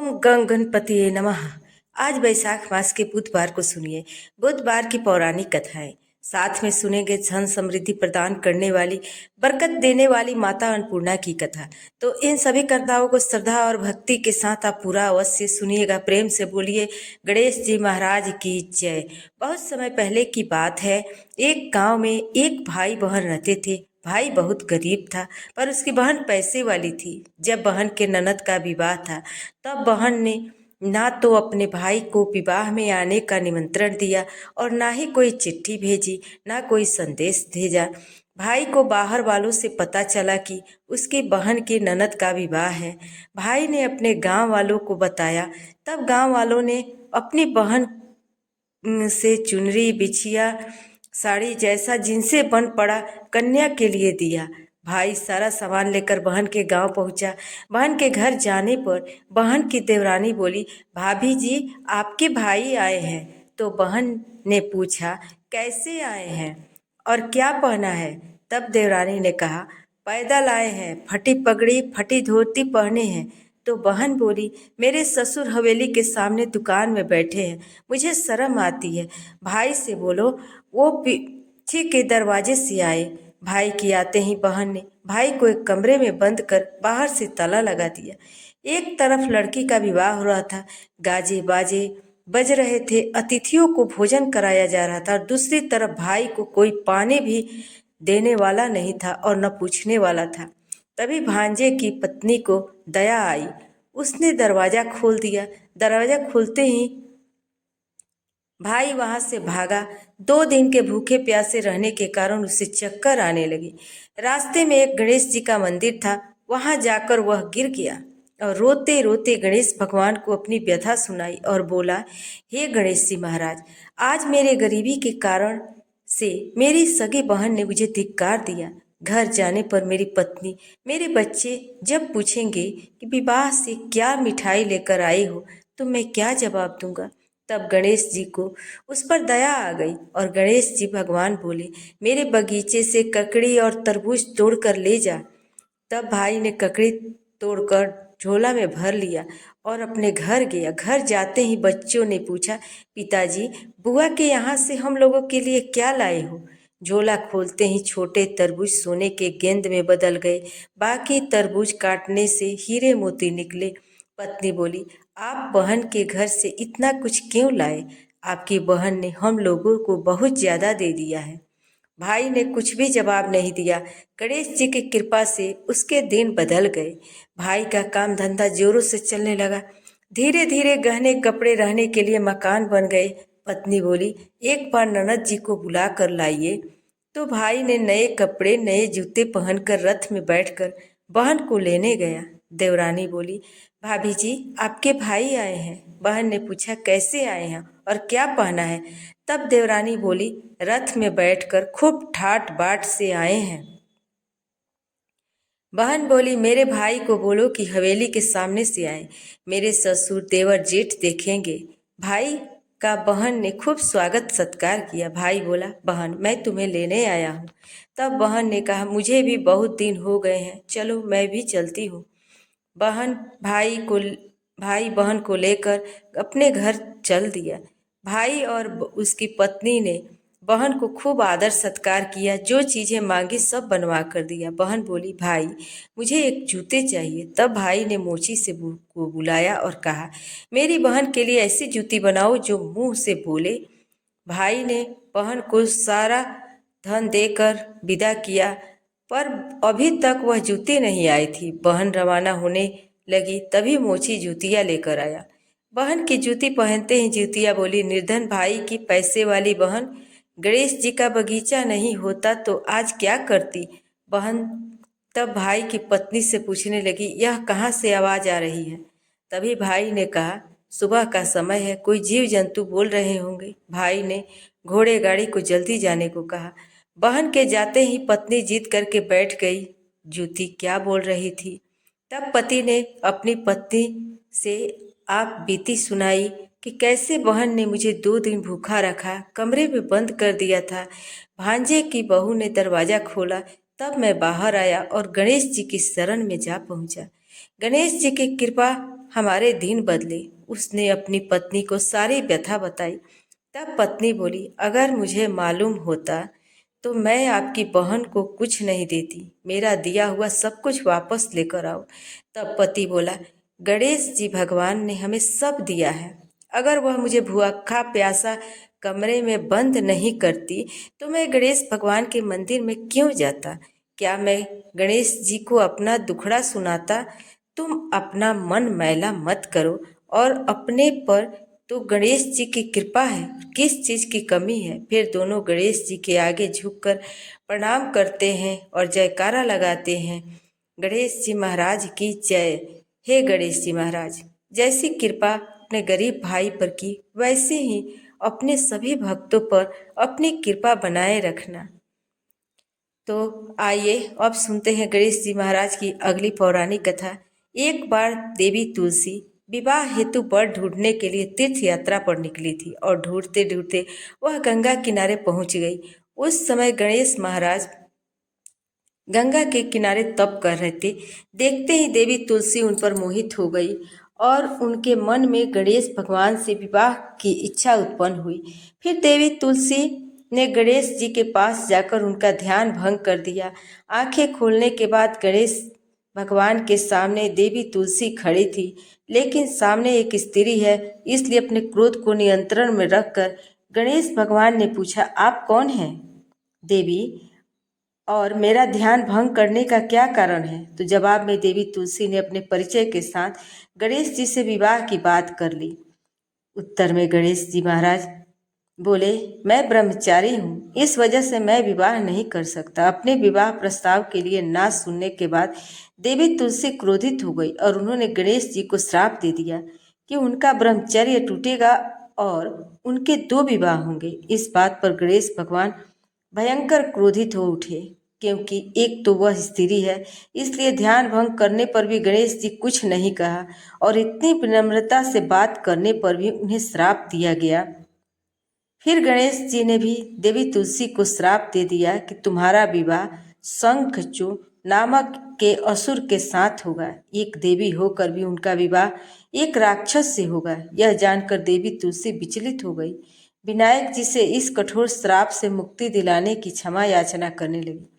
ओम गंग गणपतिये नमः। आज वैशाख मास के बुधवार को सुनिए बुधवार की पौराणिक कथाएं। साथ में सुनेंगे धन समृद्धि प्रदान करने वाली, बरकत देने वाली माता अन्नपूर्णा की कथा। तो इन सभी कथाओं को श्रद्धा और भक्ति के साथ आप पूरा अवश्य सुनिएगा। प्रेम से बोलिए गणेश जी महाराज की जय। बहुत समय पहले की बात है। एक गांव में एक भाई बहन रहते थे। भाई बहुत गरीब था, पर उसकी बहन पैसे वाली थी। जब बहन के ननद का विवाह था, तब बहन ने ना तो अपने भाई को विवाह में आने का निमंत्रण दिया और ना ही कोई चिट्ठी भेजी, ना कोई संदेश भेजा। भाई को बाहर वालों से पता चला कि उसकी बहन के ननद का विवाह है। भाई ने अपने गांव वालों को बताया। तब गांव वालों ने अपनी बहन से चुनरी, बिछिया, साड़ी जैसा जिनसे बन पड़ा कन्या के लिए दिया। भाई सारा सामान लेकर बहन के गांव पहुंचा। बहन के घर जाने पर बहन की देवरानी बोली, भाभी जी आपके भाई आए हैं। तो बहन ने पूछा, कैसे आए हैं और क्या पहना है? तब देवरानी ने कहा, पैदल आए हैं, फटी पगड़ी फटी धोती पहने हैं। तो बहन बोली, मेरे ससुर हवेली के सामने दुकान में बैठे हैं, मुझे शर्म आती है। भाई से बोलो वो पीछे के दरवाजे से आए। भाई के आते ही बहन ने भाई को एक कमरे में बंद कर बाहर से ताला लगा दिया। एक तरफ लड़की का विवाह हो रहा था, गाजे बाजे बज रहे थे, अतिथियों को भोजन कराया जा रहा था, और दूसरी तरफ भाई को कोई पानी भी देने वाला नहीं था और न पूछने वाला था। तभी भांजे की पत्नी को दया आई। उसने दरवाजा खोल दिया। दरवाजा खोलते ही भाई वहां से भागा। 2 दिन के भूखे प्यासे रहने के कारण उसे चक्कर आने लगी। रास्ते में एक गणेश जी का मंदिर था, वहां जाकर वह गिर गया और रोते रोते गणेश भगवान को अपनी व्यथा सुनाई और बोला, हे गणेश जी महाराज, आज मेरे गरीबी के कारण से मेरी सगी बहन ने मुझे धिक्कार दिया। घर जाने पर मेरी पत्नी, मेरे बच्चे जब पूछेंगे कि विवाह से क्या मिठाई लेकर आई हो, तो मैं क्या जवाब दूंगा? तब गणेश जी को उस पर दया आ गई और गणेश जी भगवान बोले, मेरे बगीचे से ककड़ी और तरबूज तोड़कर ले जा। तब भाई ने ककड़ी तोड़कर झोला में भर लिया और अपने घर गया। घर जाते ही बच्चों ने पूछा, पिताजी बुआ के यहाँ से हम लोगों के लिए क्या लाए हो? झोला खोलते ही छोटे तरबूज सोने के गेंद में बदल गए। बाकी तरबूज काटने से हीरे मोती निकले। पत्नी बोली, आप बहन के घर से इतना कुछ क्यों लाए? आपकी बहन ने हम लोगों को बहुत ज्यादा दे दिया है। भाई ने कुछ भी जवाब नहीं दिया। गणेश जी की कृपा से उसके दिन बदल गए। भाई का काम धंधा जोरों से चलने लगा। धीरे धीरे गहने कपड़े रहने के लिए मकान बन गए। पत्नी बोली, एक बार ननद जी को बुला कर लाइए। तो भाई ने नए कपड़े नए जूते पहनकर रथ में बैठकर बहन को लेने गया। देवरानी बोली, भाभी जी आपके भाई आए हैं। बहन ने पूछा, कैसे आए हैं और क्या पहना है? तब देवरानी बोली, रथ में बैठकर खूब ठाट बाट से आए हैं। बहन बोली, मेरे भाई को बोलो कि हवेली के सामने से आए, मेरे ससुर देवर जेठ देखेंगे। भाई का बहन ने खूब स्वागत सत्कार किया। भाई बोला, बहन मैं तुम्हें लेने आया हूँ। तब बहन ने कहा, मुझे भी बहुत दिन हो गए हैं, चलो मैं भी चलती हूँ। बहन भाई बहन को लेकर अपने घर चल दिया। भाई और उसकी पत्नी ने बहन को खूब आदर सत्कार किया। जो चीज़ें मांगी सब बनवा कर दिया। बहन बोली, भाई मुझे एक जूते चाहिए। तब भाई ने मोची से को बुलाया और कहा, मेरी बहन के लिए ऐसी जूती बनाओ जो मुंह से बोले। भाई ने बहन को सारा धन देकर विदा किया, पर अभी तक वह जूती नहीं आई थी। बहन रवाना होने लगी, तभी मोची जूतियाँ लेकर आया। बहन की जूती पहनते ही जूतिया बोली, निर्धन भाई की पैसे वाली बहन, गणेश जी का बगीचा नहीं होता तो आज क्या करती? बहन तब भाई की पत्नी से पूछने लगी, यह कहाँ से आवाज़ आ रही है? तभी भाई ने कहा, सुबह का समय है, कोई जीव जंतु बोल रहे होंगे। भाई ने घोड़े गाड़ी को जल्दी जाने को कहा। बहन के जाते ही पत्नी जीत करके बैठ गई। जूती क्या बोल रही थी? तब पति ने अपनी पत्नी से आप बीती सुनाई कि कैसे बहन ने मुझे 2 दिन भूखा रखा, कमरे में बंद कर दिया था। भांजे की बहू ने दरवाजा खोला, तब मैं बाहर आया और गणेश जी की शरण में जा पहुंचा। गणेश जी की कृपा हमारे दिन बदले। उसने अपनी पत्नी को सारी व्यथा बताई। तब पत्नी बोली, अगर मुझे मालूम होता तो मैं आपकी बहन को कुछ नहीं देती। मेरा दिया हुआ सब कुछ वापस लेकर आओ। तब पति बोला, गणेश जी भगवान ने हमें सब दिया है। अगर वह मुझे भूखा प्यासा कमरे में बंद नहीं करती तो मैं गणेश भगवान के मंदिर में क्यों जाता? क्या मैं गणेश जी को अपना दुखड़ा सुनाता? तुम अपना मन मैला मत करो और अपने पर तो गणेश जी की कृपा है, किस चीज़ की कमी है? फिर दोनों गणेश जी के आगे झुककर प्रणाम करते हैं और जयकारा लगाते हैं, गणेश जी महाराज की जय। हे गणेश जी महाराज, जैसी कृपा अपने गरीब भाई पर की, वैसे ही अपने सभी भक्तों पर अपनी कृपा बनाए रखना। तो आइए अब सुनते हैं गणेश जी महाराज की अगली पौराणिक कथा। एक बार देवी तुलसी विवाह हेतु वर ढूंढने के लिए तीर्थ यात्रा पर निकली थी और ढूंढते ढूंढते वह गंगा किनारे पहुंच गई। उस समय गणेश महाराज गंगा के किनारे तप कर रहे थे। देखते ही देवी तुलसी उन पर मोहित हो गई और उनके मन में गणेश भगवान से विवाह की इच्छा उत्पन्न हुई। फिर देवी तुलसी ने गणेश जी के पास जाकर उनका ध्यान भंग कर दिया। आंखें खोलने के बाद गणेश भगवान के सामने देवी तुलसी खड़ी थी, लेकिन सामने एक स्त्री है, इसलिए अपने क्रोध को नियंत्रण में रखकर गणेश भगवान ने पूछा, आप कौन हैं देवी, और मेरा ध्यान भंग करने का क्या कारण है? तो जवाब में देवी तुलसी ने अपने परिचय के साथ गणेश जी से विवाह की बात कर ली। उत्तर में गणेश जी महाराज बोले, मैं ब्रह्मचारी हूँ, इस वजह से मैं विवाह नहीं कर सकता। अपने विवाह प्रस्ताव के लिए ना सुनने के बाद देवी तुलसी क्रोधित हो गई और उन्होंने गणेश जी को श्राप दे दिया कि उनका ब्रह्मचर्य टूटेगा और उनके 2 विवाह होंगे। इस बात पर गणेश भगवान भयंकर क्रोधित हो उठे, क्योंकि एक तो वह स्त्री है, इसलिए ध्यान भंग करने पर भी गणेश जी कुछ नहीं कहा और इतनी विनम्रता से बात करने पर भी उन्हें श्राप दिया गया। फिर गणेश जी ने भी देवी तुलसी को श्राप दे दिया कि तुम्हारा विवाह शंखचूड़ नामक के असुर के साथ होगा। एक देवी होकर भी उनका विवाह एक राक्षस से होगा। यह जानकर देवी तुलसी विचलित हो गई। विनायक जी से इस कठोर श्राप से मुक्ति दिलाने की क्षमा याचना करने लगी।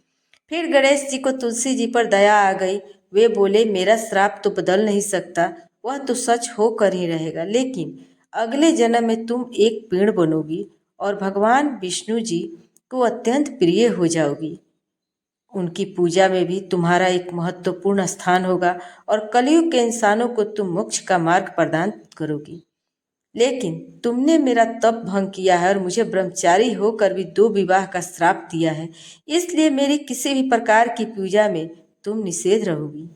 फिर गणेश जी को तुलसी जी पर दया आ गई। वे बोले, मेरा श्राप तो बदल नहीं सकता, वह तो सच होकर ही रहेगा, लेकिन अगले जन्म में तुम एक पेड़ बनोगी और भगवान विष्णु जी को अत्यंत प्रिय हो जाओगी। उनकी पूजा में भी तुम्हारा एक महत्वपूर्ण स्थान होगा और कलयुग के इंसानों को तुम मोक्ष का मार्ग प्रदान करोगी। लेकिन तुमने मेरा तप भंग किया है और मुझे ब्रह्मचारी होकर भी 2 विवाह का श्राप दिया है, इसलिए मेरी किसी भी प्रकार की पूजा में तुम निषेध रहोगी।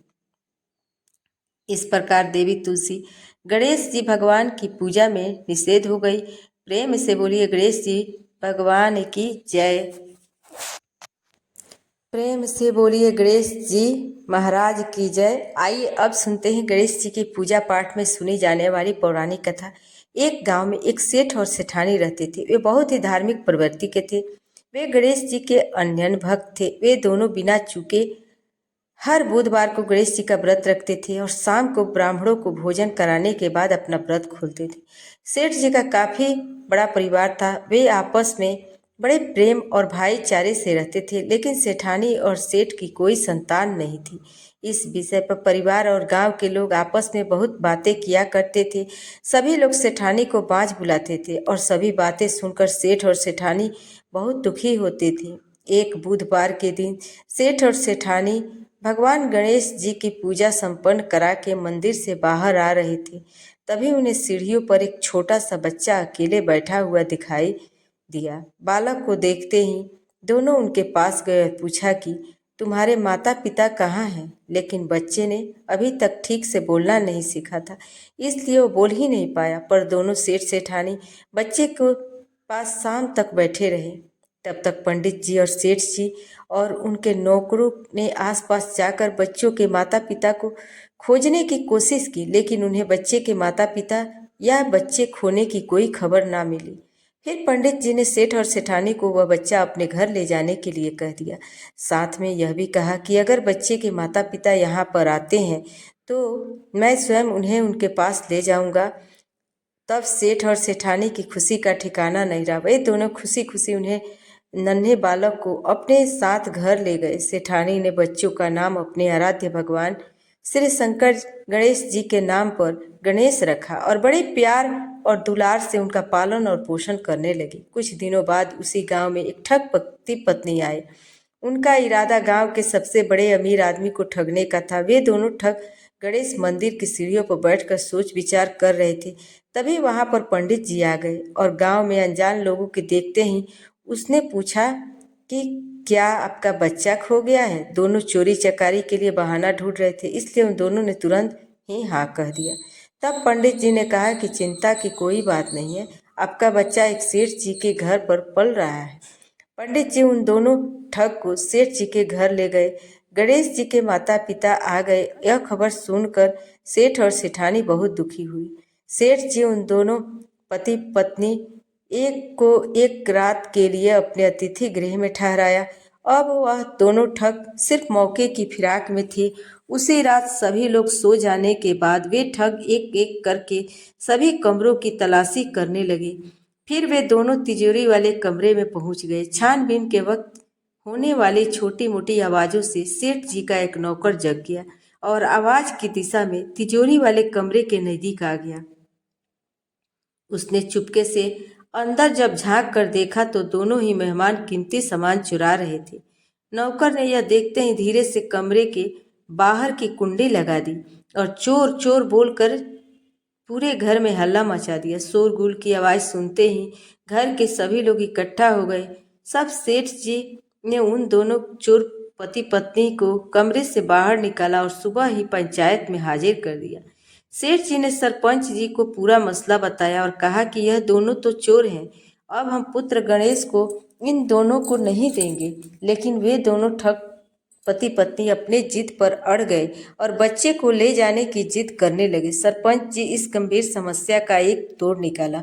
इस प्रकार देवी तुलसी गणेश जी भगवान की पूजा में निषेध हो गई। प्रेम से बोलिए गणेश जी भगवान की जय। प्रेम से बोलिए गणेश जी महाराज की जय। आइए अब सुनते हैं गणेश जी की पूजा पाठ में सुनी जाने वाली पौराणिक कथा। एक गांव में एक सेठ और सेठानी रहते थे। वे बहुत ही धार्मिक प्रवृत्ति के थे। वे गणेश जी के अनन्य भक्त थे। वे दोनों बिना चूके हर बुधवार को गणेश जी का व्रत रखते थे और शाम को ब्राह्मणों को भोजन कराने के बाद अपना व्रत खोलते थे। सेठ जी का काफ़ी बड़ा परिवार था। वे आपस में बड़े प्रेम और भाईचारे से रहते थे, लेकिन सेठानी और सेठ की कोई संतान नहीं थी। इस विषय पर परिवार और गांव के लोग आपस में बहुत बातें किया करते थे। सभी लोग सेठानी को बाँझ बुलाते थे और सभी बातें सुनकर सेठ और सेठानी बहुत दुखी होते थे। एक बुधवार के दिन सेठ और सेठानी भगवान गणेश जी की पूजा संपन्न करा के मंदिर से बाहर आ रहे थे। तभी उन्हें सीढ़ियों पर एक छोटा सा बच्चा अकेले बैठा हुआ दिखाई दिया। बालक को देखते ही दोनों उनके पास गए और पूछा कि तुम्हारे माता पिता कहाँ हैं? लेकिन बच्चे ने अभी तक ठीक से बोलना नहीं सीखा था, इसलिए वो बोल ही नहीं पाया। पर दोनों सेठ सेठानी बच्चे को पास शाम तक बैठे रहे। तब तक पंडित जी और सेठ जी और उनके नौकरों ने आसपास जाकर बच्चों के माता पिता को खोजने की कोशिश की, लेकिन उन्हें बच्चे के माता पिता या बच्चे खोने की कोई खबर ना मिली। फिर पंडित जी ने सेठ और सेठानी को वह बच्चा अपने घर ले जाने के लिए कह दिया। साथ में यह भी कहा कि अगर बच्चे के माता पिता यहाँ पर आते हैं तो मैं स्वयं उन्हें उनके पास ले जाऊंगा। तब सेठ और सेठानी की खुशी का ठिकाना नहीं रहा। वे दोनों खुशी खुशी उन्हें नन्हे बालक को अपने साथ घर ले गए। सेठानी ने बच्चों का नाम अपने आराध्य भगवान श्री शंकर गणेश जी के नाम पर गणेश रखा और बड़े प्यार और दुलार से उनका पालन और पोषण करने लगी। कुछ दिनों बाद उसी गांव में एक ठग पति पत्नी आए। उनका इरादा गांव के सबसे बड़े अमीर आदमी को ठगने का था। वे दोनों ठग गणेश मंदिर की सीढ़ियों पर बैठकर सोच विचार कर रहे थे। तभी वहां पर पंडित जी आ गए और गांव में अनजान लोगों के देखते ही उसने पूछा कि क्या आपका बच्चा खो गया है। दोनों चोरी चकारी के लिए बहाना ढूंढ रहे थे, इसलिए उन दोनों ने तुरंत ही हाँ कह दिया। तब पंडित जी ने कहा कि चिंता की कोई बात नहीं है, आपका बच्चा एक सेठ जी के घर पर पल रहा है। पंडित जी उन दोनों ठग को सेठ जी के घर ले गए। गणेश जी के माता पिता आ गए। यह खबर सुनकर सेठ और सेठानी बहुत दुखी हुई। सेठ जी उन दोनों पति पत्नी एक को एक रात के लिए अपने अतिथि गृह में ठहराया। अब वह दोनों ठग सिर्फ मौके की फिराक में थे। उसी रात सभी लोग सो जाने के बाद वे ठग एक एक करके सभी कमरों की तलाशी करने लगे। फिर वे दोनों तिजोरी वाले कमरे में पहुंच गए। छानबीन के वक्त होने वाली छोटी मोटी आवाजों से सेठ जी का एक नौकर जग गया और आवाज की दिशा में तिजोरी वाले कमरे के नजदीक आ गया। उसने चुपके से अंदर जब झांक कर देखा तो दोनों ही मेहमान कीमती सामान चुरा रहे थे। नौकर ने यह देखते ही धीरे से कमरे के बाहर की कुंडी लगा दी और चोर चोर बोलकर पूरे घर में हल्ला मचा दिया। शोरगुल की आवाज सुनते ही घर के सभी लोग इकट्ठा हो गए। सब सेठ जी ने उन दोनों चोर पति पत्नी को कमरे से बाहर निकाला और सुबह ही पंचायत में हाजिर कर दिया। सेठ जी ने सरपंच जी को पूरा मसला बताया और कहा कि यह दोनों तो चोर हैं, अब हम पुत्र गणेश को इन दोनों को नहीं देंगे। लेकिन वे दोनों ठग पति पत्नी अपने जिद पर अड़ गए और बच्चे को ले जाने की जिद करने लगे। सरपंच जी इस गंभीर समस्या का एक तोड़ निकाला।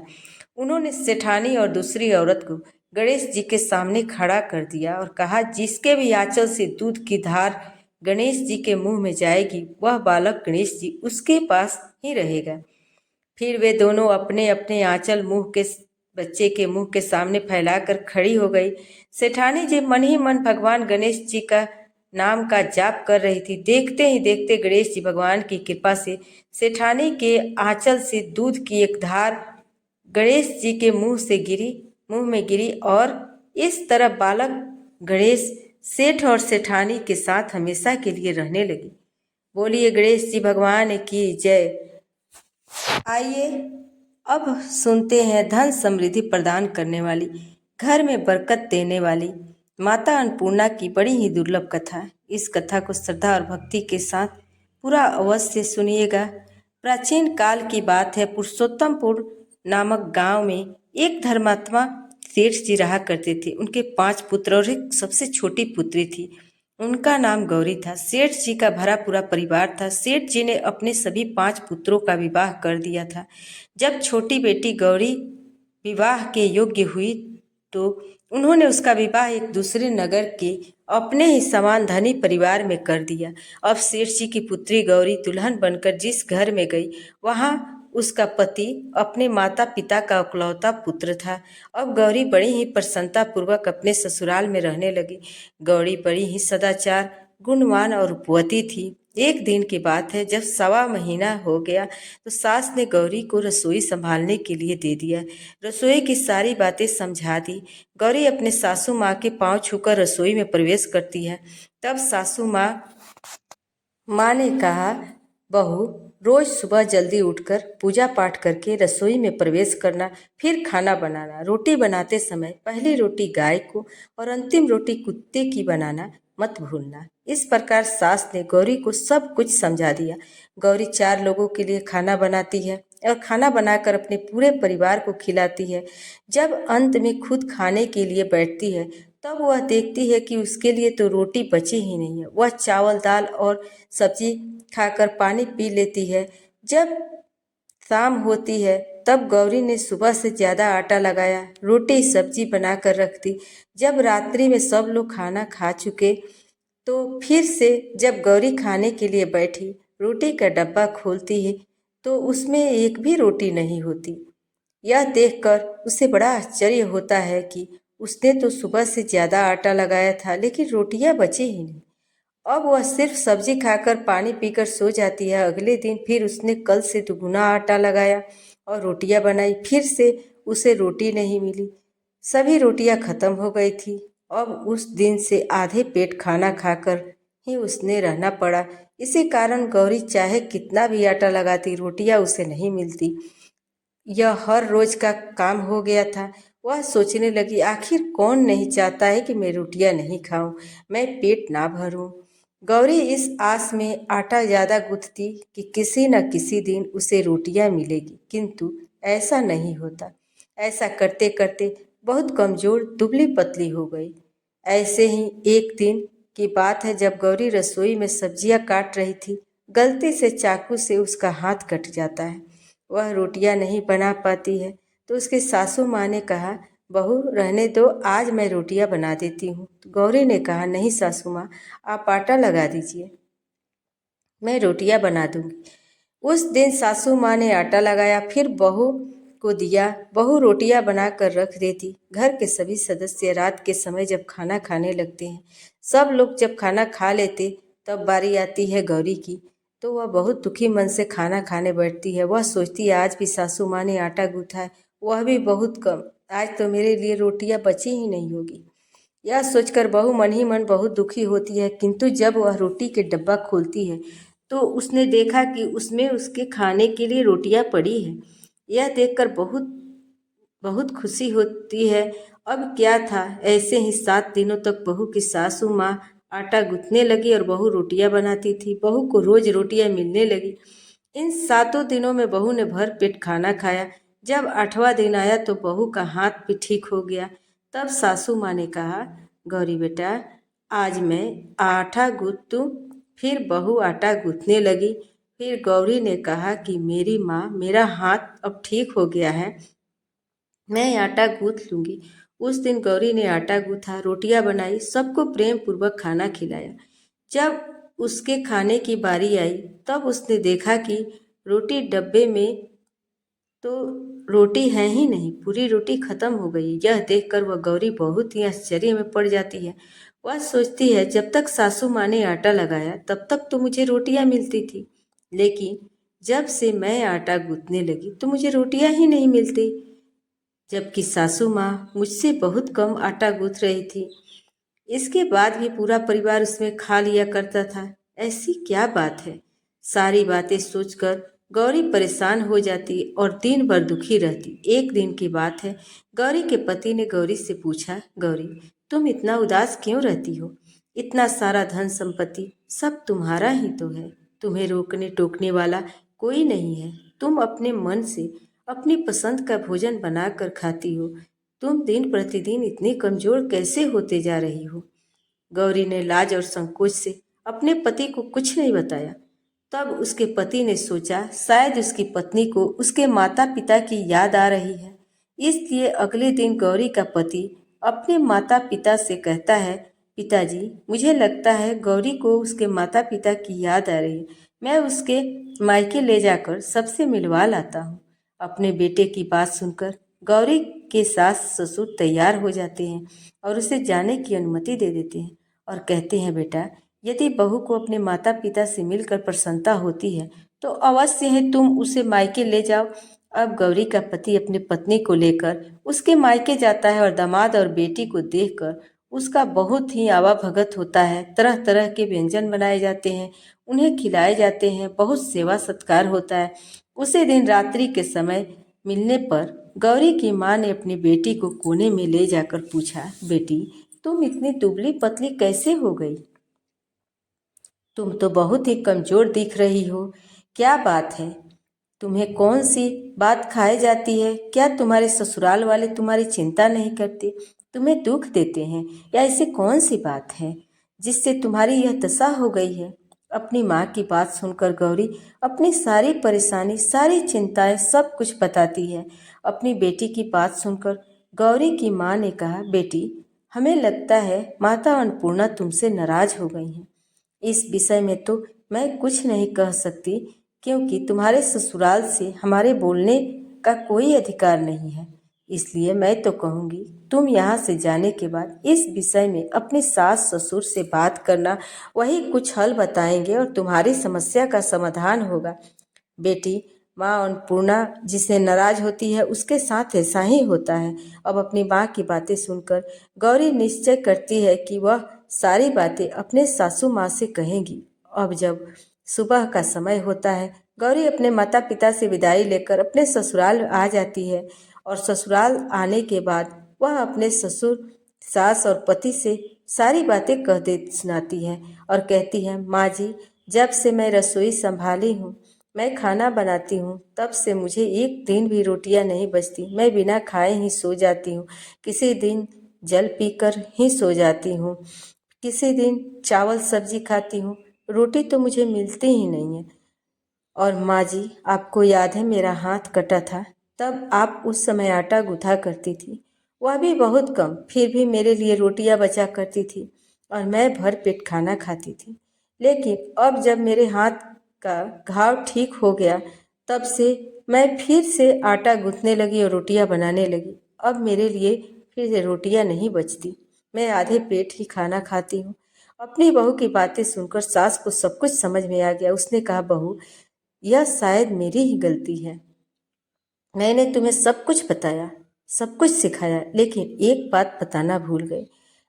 उन्होंने सेठानी और दूसरी औरत को गणेश जी के सामने खड़ा कर दिया और कहा, जिसके भी आंचल से दूध की धार गणेश जी के मुंह में जाएगी वह बालक गणेश जी उसके पास ही रहेगा। फिर वे दोनों अपने अपने आंचल मुंह के बच्चे के मुंह के सामने फैलाकर खड़ी हो गई। सेठानी जी मन ही मन भगवान गणेश जी का नाम का जाप कर रही थी। देखते ही देखते गणेश जी भगवान की कृपा से सेठानी के आंचल से दूध की एक धार गणेश जी के मुंह में गिरी और इस तरह बालक गणेश सेठ और सेठानी के साथ हमेशा के लिए रहने लगी। बोलिए गणेश जी भगवान की जय। आइए अब सुनते हैं धन समृद्धि प्रदान करने वाली, घर में बरकत देने वाली माता अन्नपूर्णा की बड़ी ही दुर्लभ कथा। इस कथा को श्रद्धा और भक्ति के साथ पूरा अवश्य सुनिएगा। प्राचीन काल की बात है। पुरुषोत्तमपुर नामक गांव में एक धर्मात्मा सेठ जी रहा करते थे। उनके 5 पुत्र और एक सबसे छोटी पुत्री थी। उनका नाम गौरी था। सेठ जी का भरा पूरा परिवार था। सेठ जी ने अपने सभी 5 पुत्रों का विवाह कर दिया था। जब छोटी बेटी गौरी विवाह के योग्य हुई तो उन्होंने उसका विवाह एक दूसरे नगर के अपने ही समान धनी परिवार में कर दिया। अब सेठ जी की पुत्री गौरी दुल्हन बनकर जिस घर में गई वहां उसका पति अपने माता पिता का इकलौता पुत्र था। अब गौरी बड़ी ही प्रसन्नता पूर्वक अपने ससुराल में रहने लगी। गौरी बड़ी ही सदाचार, गुणवान और रूपवती थी। एक दिन की बात है, जब 1.25 महीना हो गया तो सास ने गौरी को रसोई संभालने के लिए दे दिया। रसोई की सारी बातें समझा दी। गौरी अपने सासू माँ के पांव छूकर रसोई में प्रवेश करती है। तब सासू माँ ने कहा, बहू रोज सुबह जल्दी उठकर पूजा पाठ करके रसोई में प्रवेश करना, फिर खाना बनाना। रोटी बनाते समय पहली रोटी गाय को और अंतिम रोटी कुत्ते की बनाना मत भूलना। इस प्रकार सास ने गौरी को सब कुछ समझा दिया। गौरी 4 लोगों के लिए खाना बनाती है और खाना बनाकर अपने पूरे परिवार को खिलाती है। जब अंत में खुद खाने के लिए बैठती है तब वह देखती है कि उसके लिए तो रोटी बची ही नहीं है। वह चावल दाल और सब्जी खाकर पानी पी लेती है। जब शाम होती है तब गौरी ने सुबह से ज़्यादा आटा लगाया, रोटी सब्जी बनाकर रख दी। जब रात्रि में सब लोग खाना खा चुके तो फिर से जब गौरी खाने के लिए बैठी रोटी का डब्बा खोलती है तो उसमें एक भी रोटी नहीं होती। यह देखकर उसे बड़ा आश्चर्य होता है कि उसने तो सुबह से ज़्यादा आटा लगाया था लेकिन रोटियां बची ही नहीं। अब वह सिर्फ सब्जी खाकर पानी पीकर सो जाती है। अगले दिन फिर उसने कल से दुगुना आटा लगाया और रोटियां बनाई। फिर से उसे रोटी नहीं मिली। सभी रोटियां खत्म हो गई थी। अब उस दिन से आधे पेट खाना खाकर ही उसने रहना पड़ा। इसी कारण गौरी चाहे कितना भी आटा लगाती रोटियां उसे नहीं मिलती। यह हर रोज का काम हो गया था। वह सोचने लगी, आखिर कौन नहीं चाहता है कि मैं रोटियां नहीं खाऊं, मैं पेट ना भरूं। गौरी इस आस में आटा ज्यादा गूंथती कि किसी न किसी दिन उसे रोटियां मिलेगी, किंतु ऐसा नहीं होता। ऐसा करते करते बहुत कमजोर दुबली पतली हो गई। ऐसे ही एक दिन की बात है, जब गौरी रसोई में सब्जियां काट रही थी, गलती से चाकू से उसका हाथ कट जाता है। वह रोटियां नहीं बना पाती है तो उसकी सासू माँ ने कहा, बहू रहने दो, आज मैं रोटियां बना देती हूँ। तो गौरी ने कहा, नहीं सासू माँ, आप आटा लगा दीजिए, मैं रोटियां बना दूंगी। उस दिन सासू माँ ने आटा लगाया, फिर बहू को दिया। बहू रोटियां बना कर रख देती। घर के सभी सदस्य रात के समय जब खाना खाने लगते हैं, सब लोग जब खाना खा लेते, तब बारी आती है गौरी की। तो वह बहुत दुखी मन से खाना खाने बैठती है। वह सोचती है, आज भी सासू माँ ने आटा गूंथा है, वह भी बहुत कम, आज तो मेरे लिए रोटियां बची ही नहीं होगी। यह सोचकर बहू मन ही मन बहुत दुखी होती है, किंतु जब वह रोटी के डब्बा खोलती है तो उसने देखा कि उसमें उसके खाने के लिए रोटियां पड़ी है। यह देखकर बहुत बहुत खुशी होती है। अब क्या था, ऐसे ही 7 दिनों तक बहू की सासू माँ आटा गूंथने लगी और बहू रोटियां बनाती थी। बहू को रोज रोटियां मिलने लगी। इन 7 दिनों में बहू ने भर पेट खाना खाया। जब 8वां दिन आया तो बहू का हाथ भी ठीक हो गया। तब सासू माँ ने कहा, गौरी बेटा, आज मैं आटा गूंथ दूं। फिर बहू आटा गूंथने लगी। फिर गौरी ने कहा कि मेरी माँ, मेरा हाथ अब ठीक हो गया है, मैं आटा गूंथ लूंगी। उस दिन गौरी ने आटा गूंथा, रोटियां बनाई, सबको प्रेम पूर्वक खाना खिलाया। जब उसके खाने की बारी आई तब उसने देखा कि रोटी डब्बे में तो रोटी है ही नहीं, पूरी रोटी खत्म हो गई। यह देखकर वह गौरी बहुत ही आश्चर्य में पड़ जाती है। वह सोचती है, जब तक सासू माँ ने आटा लगाया तब तक तो मुझे रोटियां मिलती थी, लेकिन जब से मैं आटा गूंथने लगी तो मुझे रोटियां ही नहीं मिलती, जबकि सासू माँ मुझसे बहुत कम आटा गूंथ रही थी। इसके बाद भी पूरा परिवार उसमें खा लिया करता था। ऐसी क्या बात है? सारी बातें सोचकर गौरी परेशान हो जाती और दिन भर दुखी रहती। एक दिन की बात है, गौरी के पति ने गौरी से पूछा, गौरी, तुम इतना उदास क्यों रहती हो? इतना सारा धन संपत्ति सब तुम्हारा ही तो है, तुम्हें रोकने टोकने वाला कोई नहीं है। तुम अपने मन से अपनी पसंद का भोजन बनाकर खाती हो। तुम दिन प्रतिदिन इतनी कमजोर कैसे होते जा रही हो? गौरी ने लाज और संकोच से अपने पति को कुछ नहीं बताया। तब उसके पति ने सोचा, शायद उसकी पत्नी को उसके माता पिता की याद आ रही है। इसलिए अगले दिन गौरी का पति अपने माता पिता से कहता है, पिताजी, मुझे लगता है गौरी को उसके माता पिता की याद आ रही है, मैं उसके मायके ले जाकर सबसे मिलवा लाता हूँ। अपने बेटे की बात सुनकर गौरी के सास ससुर तैयार हो जाते हैं और उसे जाने की अनुमति दे देते हैं और कहते हैं, बेटा, यदि बहू को अपने माता पिता से मिलकर प्रसन्नता होती है तो अवश्य है तुम उसे मायके ले जाओ। अब गौरी का पति अपनी पत्नी को लेकर उसके मायके जाता है और दामाद और बेटी को देखकर उसका बहुत ही आवाभगत होता है। तरह तरह के व्यंजन बनाए जाते हैं, उन्हें खिलाए जाते हैं, बहुत सेवा सत्कार होता है। उसी दिन रात्रि के समय मिलने पर गौरी की माँ ने अपनी बेटी को कोने में ले जाकर पूछा, बेटी, तुम इतनी दुबली पतली कैसे हो गई? तुम तो बहुत ही कमजोर दिख रही हो, क्या बात है? तुम्हें कौन सी बात खाई जाती है? क्या तुम्हारे ससुराल वाले तुम्हारी चिंता नहीं करते, तुम्हें दुख देते हैं, या ऐसी कौन सी बात है जिससे तुम्हारी यह दशा हो गई है? अपनी माँ की बात सुनकर गौरी अपनी सारी परेशानी, सारी चिंताएं, सब कुछ बताती है। अपनी बेटी की बात सुनकर गौरी की माँ ने कहा, बेटी, हमें लगता है माता अन्नपूर्णा तुमसे नाराज हो गई हैं। इस विषय में तो मैं कुछ नहीं कह सकती, क्योंकि तुम्हारे ससुराल से हमारे बोलने का कोई अधिकार नहीं है। इसलिए मैं तो कहूँगी, तुम यहाँ से जाने के बाद इस विषय में अपने सास ससुर से बात करना। वही कुछ हल बताएंगे और तुम्हारी समस्या का समाधान होगा। बेटी, माँ अन्नपूर्णा जिससे नाराज होती है उसके साथ ऐसा ही होता है। अब अपनी माँ की बातें सुनकर गौरी निश्चय करती है कि वह सारी बातें अपने सासू माँ से कहेंगी। अब जब सुबह का समय होता है, गौरी अपने माता पिता से विदाई लेकर अपने ससुराल आ जाती है। और ससुराल आने के बाद वह अपने ससुर, सास और पति से सारी बातें कह दे सुनाती है और कहती है, माँ जी, जब से मैं रसोई संभाली हूँ, मैं खाना बनाती हूँ, तब से मुझे एक दिन भी रोटियाँ नहीं बचती। मैं बिना खाए ही सो जाती हूँ, किसी दिन जल पीकर ही सो जाती हूँ, किसी दिन चावल सब्जी खाती हूँ, रोटी तो मुझे मिलती ही नहीं है। और माँ जी, आपको याद है मेरा हाथ कटा था, तब आप उस समय आटा गूँथा करती थी, वह भी बहुत कम, फिर भी मेरे लिए रोटियां बचा करती थी और मैं भर पेट खाना खाती थी। लेकिन अब जब मेरे हाथ का घाव ठीक हो गया, तब से मैं फिर से आटा गूँथने लगी और रोटियां बनाने लगी। अब मेरे लिए फिर से रोटियां नहीं बचती, मैं आधे पेट ही खाना खाती हूँ। अपनी बहू की बातें सुनकर सास को सब कुछ समझ में आ गया। उसने कहा, बहू, यह शायद मेरी ही गलती है। मैंने तुम्हें सब कुछ बताया, सब कुछ सिखाया, लेकिन एक बात बताना भूल गई।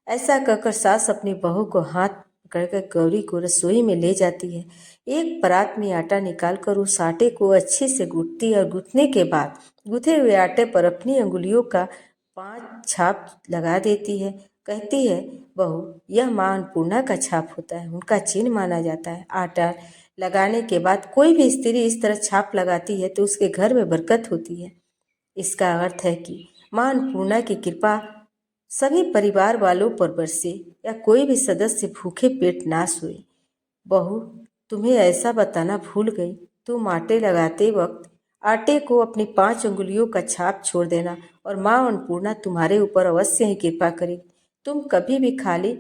ऐसा कहकर सास अपनी बहू को हाथ पकड़कर गौरी को रसोई में ले जाती है। एक परात में आटा निकालकर उस आटे को अच्छे से गूँथती है और गूँथने के बाद गूँथे हुए आटे पर अपनी अंगुलियों का 5 छाप लगा देती है। कहती है, बहू, यह माँ अन्नपूर्णा का छाप होता है, उनका चिन्ह माना जाता है। आटा लगाने के बाद कोई भी स्त्री इस तरह छाप लगाती है तो उसके घर में बरकत होती है। इसका अर्थ है कि माँ अन्नपूर्णा की कृपा सभी परिवार वालों पर बरसे या कोई भी सदस्य भूखे पेट ना सोए। बहू, तुम्हें ऐसा बताना भूल गई, तुम आटे लगाते वक्त आटे को अपनी 5 अंगुलियों का छाप छोड़ देना और माँ अन्नपूर्णा तुम्हारे ऊपर अवश्य ही कृपा करेगी। तुम कभी भी खाली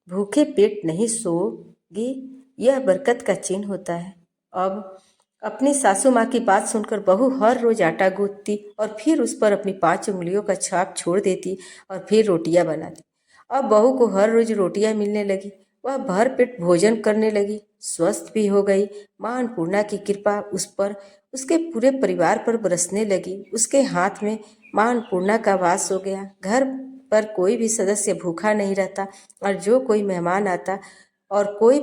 भूखे पेट नहीं सोओगी, यह बरकत का चिन्ह होता है। अब अपनी सासू माँ की बात सुनकर बहू हर रोज आटा गूंथती और फिर उस पर अपनी 5 उंगलियों का छाप छोड़ देती और फिर रोटियां बनाती। अब बहू को हर रोज रोटियां मिलने लगी, वह भर पेट भोजन करने लगी, स्वस्थ भी हो गई। माँ अन्नपूर्णा की कृपा उस पर, उसके पूरे परिवार पर बरसने लगी। उसके हाथ में माँ अन्नपूर्णा का वास हो गया। घर पर कोई भी सदस्य भूखा नहीं रहता और जो कोई मेहमान आता और कोई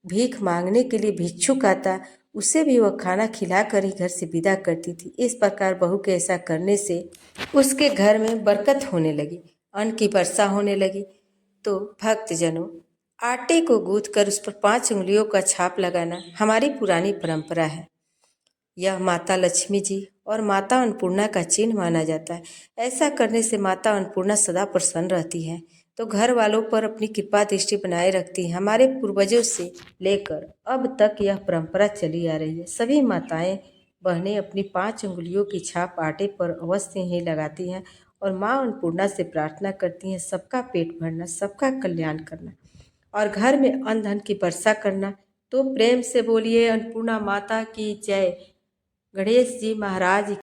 भीख मांगने के लिए भिक्षुक आता, उसे भी वह खाना खिलाकर ही घर से विदा करती थी। इस प्रकार बहू के ऐसा करने से उसके घर में बरकत होने लगी, अन्न की वर्षा होने लगी। तो भक्तजनों, आटे को गूंथ कर उस पर 5 उंगलियों का छाप लगाना हमारी पुरानी परंपरा है। यह माता लक्ष्मी जी और माता अन्नपूर्णा का चिन्ह माना जाता है। ऐसा करने से माता अन्नपूर्णा सदा प्रसन्न रहती है, तो घर वालों पर अपनी कृपा दृष्टि बनाए रखती है। हमारे पूर्वजों से लेकर अब तक यह परंपरा चली आ रही है। सभी माताएं बहनें अपनी 5 उंगलियों की छाप आटे पर अवश्य ही लगाती हैं और माँ अन्नपूर्णा से प्रार्थना करती हैं, सबका पेट भरना, सबका कल्याण करना और घर में अन्न धन की वर्षा करना। तो प्रेम से बोलिए, अन्नपूर्णा माता की जय। गणेश जी महाराज